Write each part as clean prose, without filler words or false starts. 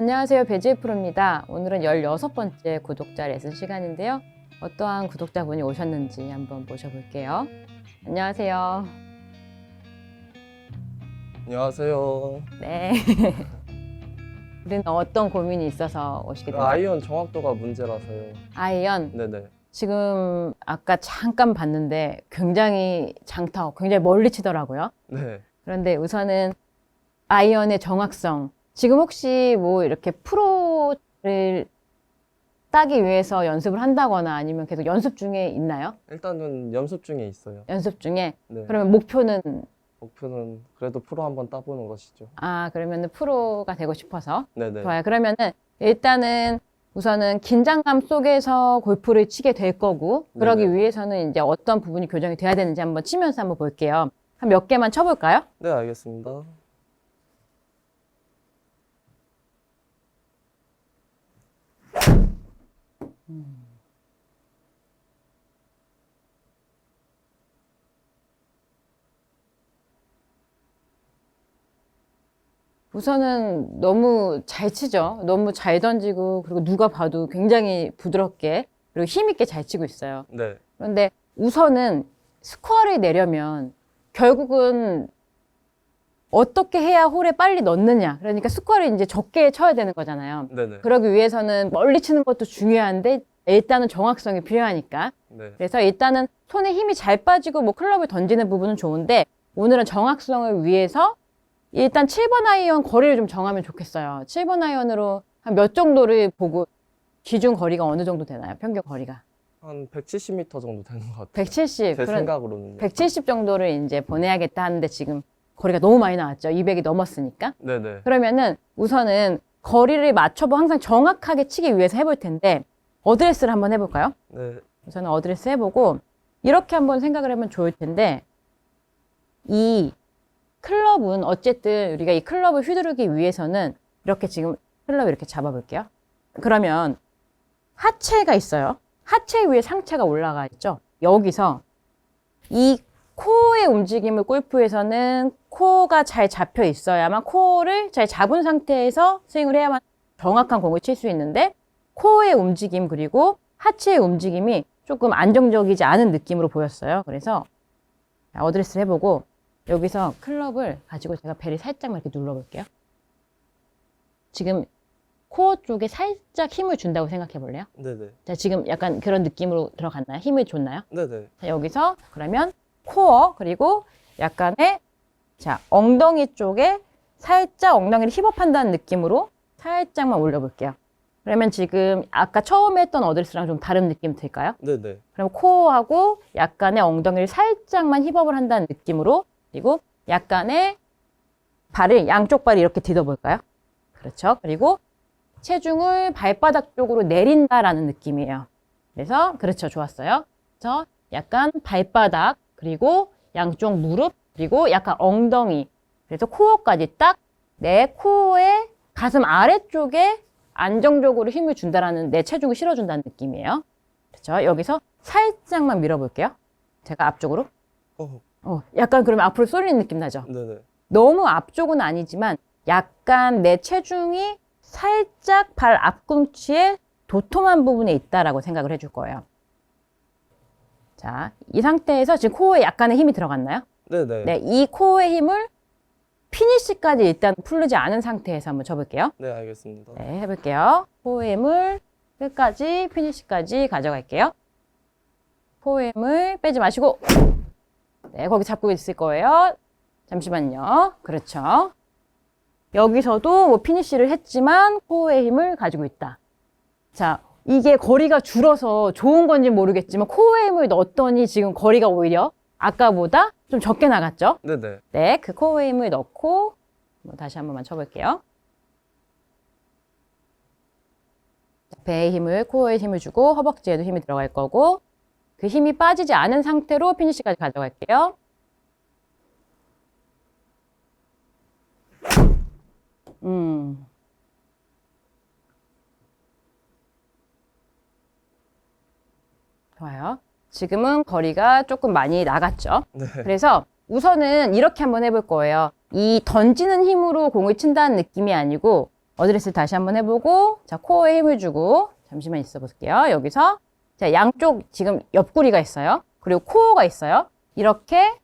안녕하세요. 배지혜 프로입니다. 오늘은 16번째 구독자 레슨 시간인데요. 어떠한 구독자분이 오셨는지 한번 모셔볼게요. 안녕하세요. 안녕하세요. 네. 우리는 어떤 고민이 있어서 오시게 됐나요? 아이언 정확도가 문제라서요. 아이언. 네네. 지금 아까 잠깐 봤는데 굉장히 장타고 굉장히 멀리 치더라고요. 네. 그런데 우선은 아이언의 정확성. 지금 혹시 뭐 이렇게 프로를 따기 위해서 연습을 한다거나 아니면 계속 연습 중에 있나요? 일단은 연습 중에 있어요. 연습 중에? 네. 그러면 목표는? 목표는 그래도 프로 한번 따보는 것이죠. 그러면은 프로가 되고 싶어서? 네네. 좋아요. 그러면은 일단은 우선은 긴장감 속에서 골프를 치게 될 거고, 그러기 네네. 위해서는 이제 어떤 부분이 교정이 돼야 되는지 한번 치면서 한번 볼게요. 한 몇 개만 쳐볼까요? 네, 알겠습니다. 우선은 너무 잘 치죠. 너무 잘 던지고, 그리고 누가 봐도 굉장히 부드럽게, 그리고 힘있게 잘 치고 있어요. 네. 그런데 우선은 스코어를 내려면 결국은 어떻게 해야 홀에 빨리 넣느냐. 그러니까 스코어를 이제 적게 쳐야 되는 거잖아요. 네네. 그러기 위해서는 멀리 치는 것도 중요한데 일단은 정확성이 필요하니까. 네. 그래서 일단은 손에 힘이 잘 빠지고 뭐 클럽을 던지는 부분은 좋은데 오늘은 정확성을 위해서 일단 7번 아이언 거리를 좀 정하면 좋겠어요. 7번 아이언으로 한 몇 정도를 보고 기준 거리가 어느 정도 되나요? 평균 거리가. 한 170m 정도 되는 것 같아요. 170. 제 생각으로는요. 170 정도를 이제 보내야겠다 하는데 지금 거리가 너무 많이 나왔죠. 200이 넘었으니까. 네네. 그러면은 우선은 거리를 맞춰보 항상 정확하게 치기 위해서 해볼 텐데 어드레스를 한번 해볼까요? 네. 우선은 어드레스 해보고 이렇게 한번 생각을 하면 좋을 텐데 이 클럽은 어쨌든 우리가 이 클럽을 휘두르기 위해서는 이렇게 지금 클럽을 이렇게 잡아볼게요. 그러면 하체가 있어요. 하체 위에 상체가 올라가 있죠. 여기서 이 코어의 움직임을 골프에서는 코어가 잘 잡혀 있어야만 코어를 잘 잡은 상태에서 스윙을 해야만 정확한 공을 칠 수 있는데 코어의 움직임 그리고 하체의 움직임이 조금 안정적이지 않은 느낌으로 보였어요. 그래서 어드레스를 해보고 여기서 클럽을 가지고 제가 배를 살짝만 이렇게 눌러볼게요. 지금 코어 쪽에 살짝 힘을 준다고 생각해 볼래요? 네네. 자, 지금 약간 그런 느낌으로 들어갔나요? 힘을 줬나요? 네네. 자, 여기서 그러면 코어 그리고 약간의 자 엉덩이 쪽에 살짝 엉덩이를 힙업한다는 느낌으로 살짝만 올려볼게요. 그러면 지금 아까 처음에 했던 어드레스랑 좀 다른 느낌 들까요? 네네. 그럼 코어하고 약간의 엉덩이를 살짝만 힙업을 한다는 느낌으로 그리고 약간의 발을 양쪽 발을 이렇게 디뎌볼까요? 그렇죠. 그리고 체중을 발바닥 쪽으로 내린다라는 느낌이에요. 그래서 그렇죠. 좋았어요. 그래서 약간 발바닥 그리고 양쪽 무릎 그리고 약간 엉덩이 그래서 코어까지 딱 내 코어의 가슴 아래쪽에 안정적으로 힘을 준다라는 내 체중을 실어준다는 느낌이에요. 그렇죠. 여기서 살짝만 밀어볼게요. 제가 앞쪽으로. 약간 그러면 앞으로 쏠리는 느낌 나죠? 네네. 너무 앞쪽은 아니지만 약간 내 체중이 살짝 발 앞꿈치에 도톰한 부분에 있다라고 생각을 해줄 거예요. 자, 이 상태에서 지금 코어에 약간의 힘이 들어갔나요? 네네. 네, 이 코어의 힘을 피니시까지 일단 풀리지 않은 상태에서 한번 쳐볼게요. 네, 알겠습니다. 네, 해볼게요. 코어의 힘을 끝까지 피니시까지 가져갈게요. 코어의 힘을 빼지 마시고 네, 거기 잡고 있을 거예요. 잠시만요. 그렇죠. 여기서도 뭐 피니시를 했지만 코어의 힘을 가지고 있다. 자, 이게 거리가 줄어서 좋은 건지 모르겠지만 코어의 힘을 넣었더니 지금 거리가 오히려 아까보다 좀 적게 나갔죠? 네네. 네, 그 코어의 힘을 넣고 다시 한 번만 쳐볼게요. 배에 힘을, 코어에 힘을 주고 허벅지에도 힘이 들어갈 거고 그 힘이 빠지지 않은 상태로 피니시까지 가져갈게요. 좋아요. 지금은 거리가 조금 많이 나갔죠. 네. 그래서 우선은 이렇게 한번 해볼 거예요. 이 던지는 힘으로 공을 친다는 느낌이 아니고 어드레스 다시 한번 해보고, 자, 코어에 힘을 주고, 잠시만 있어 볼게요. 여기서, 자, 양쪽 지금 옆구리가 있어요. 그리고 코어가 있어요. 이렇게,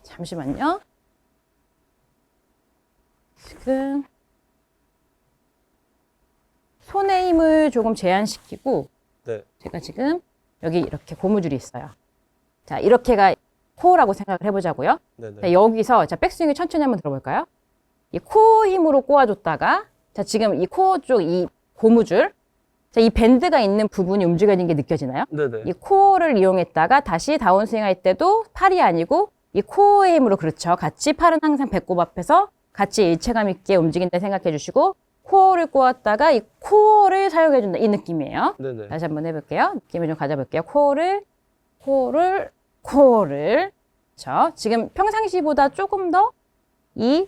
잠시만요. 지금, 손의 힘을 조금 제한시키고, 네. 제가 지금 여기 이렇게 고무줄이 있어요. 자, 이렇게가 코어라고 생각을 해보자고요. 네네. 자, 여기서, 자, 백스윙을 천천히 한번 들어볼까요? 이 코어 힘으로 꼬아줬다가, 자, 지금 이 코어 쪽 이 고무줄, 자, 이 밴드가 있는 부분이 움직여지는 게 느껴지나요? 네네. 이 코어를 이용했다가 다시 다운스윙 할 때도 팔이 아니고 이 코어의 힘으로, 그렇죠. 같이 팔은 항상 배꼽 앞에서 같이 일체감 있게 움직인다 생각해 주시고, 코어를 꼬았다가 이 코어를 사용해 준다. 이 느낌이에요. 네네. 다시 한번 해볼게요. 느낌을 좀 가져볼게요. 코어를. 그렇죠. 지금 평상시보다 조금 더 이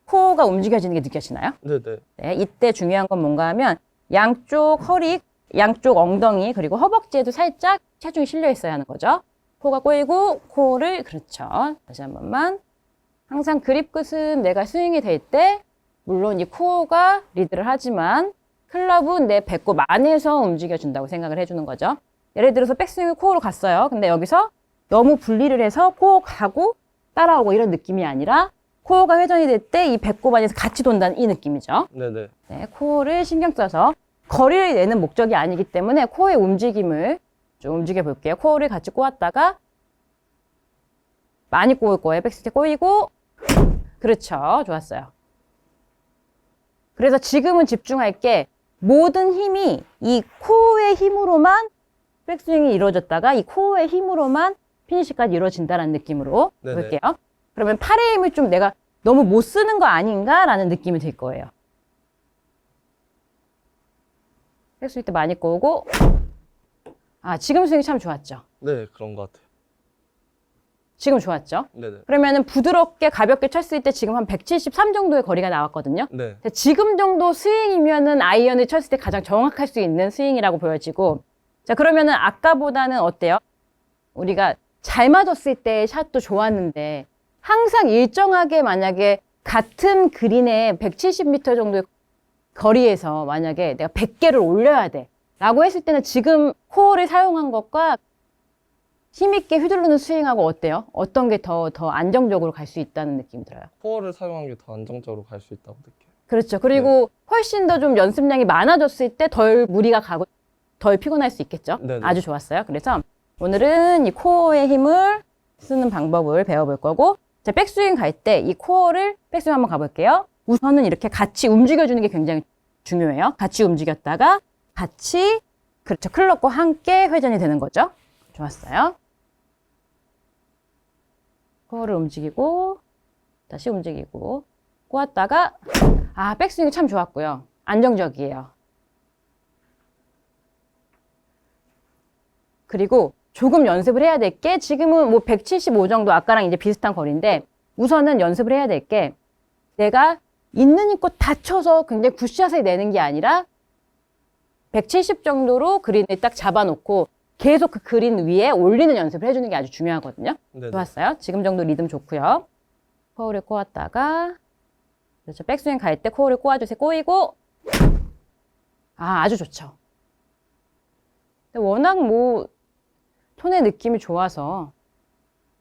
코어가 움직여지는 게 느껴지나요? 네네. 네, 이때 중요한 건 뭔가 하면 양쪽 허리, 양쪽 엉덩이, 그리고 허벅지에도 살짝 체중이 실려 있어야 하는 거죠. 코가 꼬이고, 코어를, 그렇죠. 다시 한 번만. 항상 그립 끝은 내가 스윙이 될 때, 물론 이 코어가 리드를 하지만, 클럽은 내 배꼽 안에서 움직여준다고 생각을 해주는 거죠. 예를 들어서 백스윙을 코어로 갔어요. 근데 여기서 너무 분리를 해서 코어 가고 따라오고 이런 느낌이 아니라, 코어가 회전이 될 때 이 배꼽 안에서 같이 돈다는 이 느낌이죠. 네네. 네, 코어를 신경 써서 거리를 내는 목적이 아니기 때문에 코어의 움직임을 좀 움직여 볼게요. 코어를 같이 꼬았다가 많이 꼬을 거예요. 백스텝 꼬이고, 그렇죠. 좋았어요. 그래서 지금은 집중할게. 모든 힘이 이 코어의 힘으로만 백스윙이 이루어졌다가 이 코어의 힘으로만 피니시까지 이루어진다는 느낌으로 네네. 볼게요. 그러면 팔의 힘을 좀 내가 너무 못 쓰는 거 아닌가라는 느낌이 들 거예요. 백스윙 때 많이 꼬고, 아, 지금 스윙이 참 좋았죠. 네, 그런 것 같아요. 지금 좋았죠. 네네. 그러면은 부드럽게 가볍게 쳤을 때 지금 한 173 정도의 거리가 나왔거든요. 네. 지금 정도 스윙이면은 아이언을 쳤을 때 가장 정확할 수 있는 스윙이라고 보여지고, 자, 그러면은 아까보다는 어때요? 우리가 잘 맞았을 때 샷도 좋았는데, 항상 일정하게 만약에 같은 그린에 170m 정도의 거리에서 만약에 내가 100개를 올려야 돼 라고 했을 때는 지금 코어를 사용한 것과 힘있게 휘두르는 스윙하고 어때요? 어떤 게 더 안정적으로 갈 수 있다는 느낌이 들어요? 코어를 사용한 게 더 안정적으로 갈 수 있다고 느껴요. 그렇죠. 그리고 훨씬 더 좀 연습량이 많아졌을 때 덜 무리가 가고 덜 피곤할 수 있겠죠? 네네. 아주 좋았어요. 그래서 오늘은 이 코어의 힘을 쓰는 방법을 배워볼 거고, 자, 백스윙 갈 때 이 코어를 백스윙 한번 가볼게요. 우선은 이렇게 같이 움직여주는 게 굉장히 중요해요. 같이 움직였다가 같이, 그렇죠. 클럽과 함께 회전이 되는 거죠. 좋았어요. 코어를 움직이고 다시 움직이고 꼬았다가, 아, 백스윙이 참 좋았고요. 안정적이에요. 그리고 조금 연습을 해야 될 게, 지금은 뭐 175 정도 아까랑 이제 비슷한 거리인데, 우선은 연습을 해야 될 게, 내가 있는 힘껏 다 쳐서 굉장히 굿샷을 내는 게 아니라 170 정도로 그린을 딱 잡아놓고 계속 그 그린 위에 올리는 연습을 해주는 게 아주 중요하거든요. 네네. 좋았어요. 지금 정도 리듬 좋고요. 코어를 꼬았다가, 그렇죠. 백스윙 갈 때 코어를 꼬아주세요. 꼬이고, 아, 아주 좋죠. 근데 워낙 뭐 톤의 느낌이 좋아서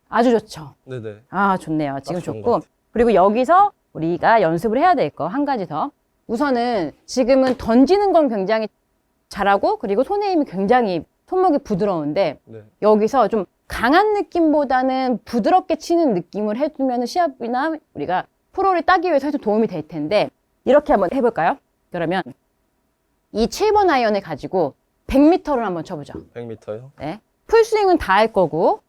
아주 좋죠. 네네. 아, 좋네요. 지금 좋은 것 좋고. 같아요. 그리고 여기서 우리가 연습을 해야 될 거 한 가지 더. 우선은 지금은 던지는 건 굉장히 잘하고, 그리고 손의 힘이 굉장히 손목이 부드러운데, 네. 여기서 좀 강한 느낌보다는 부드럽게 치는 느낌을 해주면 시합이나 우리가 프로를 따기 위해서 좀 도움이 될 텐데, 이렇게 한번 해볼까요? 그러면 이 7번 아이언을 가지고 100m를 한번 쳐보죠. 100m요? 네. 풀스윙은 다 할 거고,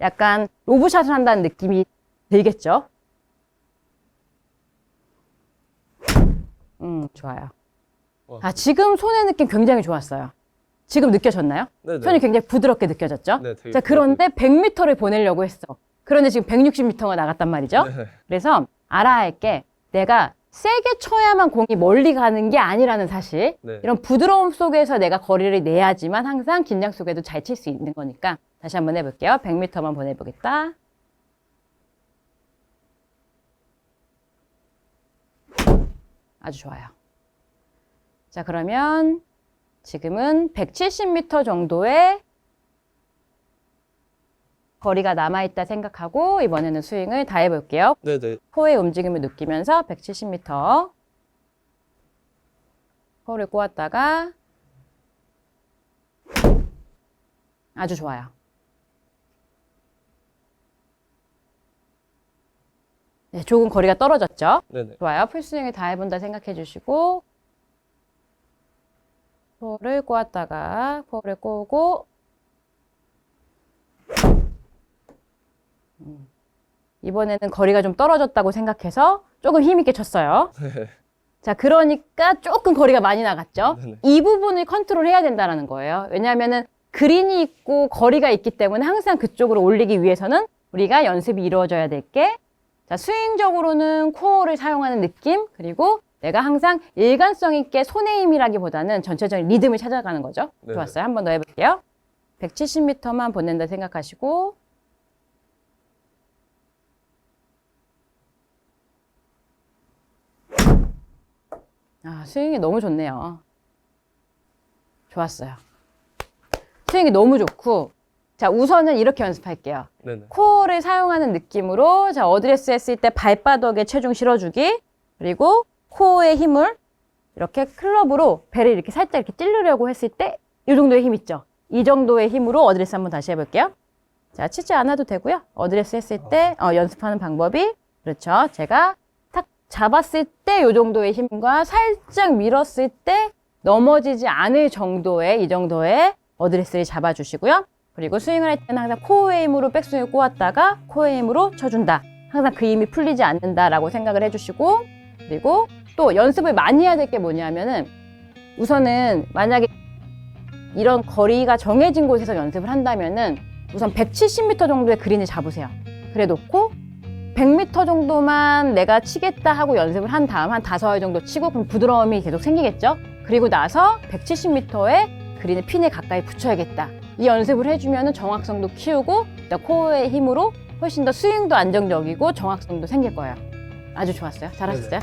약간 로브샷을 한다는 느낌이 들겠죠? 좋아요. 와. 아, 지금 손의 느낌 굉장히 좋았어요. 지금 느껴졌나요? 네네. 손이 굉장히 부드럽게 느껴졌죠? 네, 되게 자, 그런데 100m를 보내려고 했어. 그런데 지금 160m가 나갔단 말이죠? 네. 그래서 알아야 할 게, 내가 세게 쳐야만 공이 멀리 가는 게 아니라는 사실. 네. 이런 부드러움 속에서 내가 거리를 내야지만 항상 긴장 속에도 잘 칠 수 있는 거니까 다시 한번 해볼게요. 100m만 보내보겠다. 아주 좋아요. 자, 그러면 지금은 170m 정도의 거리가 남아있다 생각하고 이번에는 스윙을 다 해볼게요. 네네. 코어의 움직임을 느끼면서 170m 코어를 꼬았다가 아주 좋아요. 네, 조금 거리가 떨어졌죠? 네네. 좋아요. 풀스윙을 다 해본다 생각해 주시고 코어를 꼬았다가 코어를 꼬고 이번에는 거리가 좀 떨어졌다고 생각해서 조금 힘있게 쳤어요. 네. 자, 그러니까 조금 거리가 많이 나갔죠? 네네. 이 부분을 컨트롤해야 된다는 거예요. 왜냐하면 그린이 있고 거리가 있기 때문에 항상 그쪽으로 올리기 위해서는 우리가 연습이 이루어져야 될 게 자, 스윙적으로는 코어를 사용하는 느낌 그리고 내가 항상 일관성 있게 손의 힘이라기보다는 전체적인 리듬을 찾아가는 거죠. 네네. 좋았어요. 한 번 더 해볼게요. 170m만 보낸다 생각하시고 아, 스윙이 너무 좋네요. 좋았어요. 스윙이 너무 좋고 자, 우선은 이렇게 연습할게요. 네네. 코어를 사용하는 느낌으로 자, 어드레스 했을 때 발바닥에 체중 실어주기 그리고 코어의 힘을 이렇게 클럽으로 배를 이렇게 살짝 이렇게 찌르려고 했을 때 이 정도의 힘 있죠? 이 정도의 힘으로 어드레스 한번 다시 해볼게요. 자, 치지 않아도 되고요. 어드레스 했을 때 연습하는 방법이 그렇죠. 제가 탁 잡았을 때 이 정도의 힘과 살짝 밀었을 때 넘어지지 않을 정도의 이 정도의 어드레스를 잡아주시고요. 그리고 스윙을 할 때는 항상 코어의 힘으로 백스윙을 꼬았다가 코어의 힘으로 쳐준다. 항상 그 힘이 풀리지 않는다라고 생각을 해주시고 그리고 또 연습을 많이 해야 될 게 뭐냐면은 우선은 만약에 이런 거리가 정해진 곳에서 연습을 한다면은 우선 170m 정도의 그린을 잡으세요. 그래 놓고 100m 정도만 내가 치겠다 하고 연습을 한 다음 한 5알 정도 치고 그럼 부드러움이 계속 생기겠죠? 그리고 나서 170m의 그린을 핀에 가까이 붙여야겠다. 이 연습을 해주면 정확성도 키우고 코어의 힘으로 훨씬 더 스윙도 안정적이고 정확성도 생길 거예요. 아주 좋았어요. 잘하셨어요?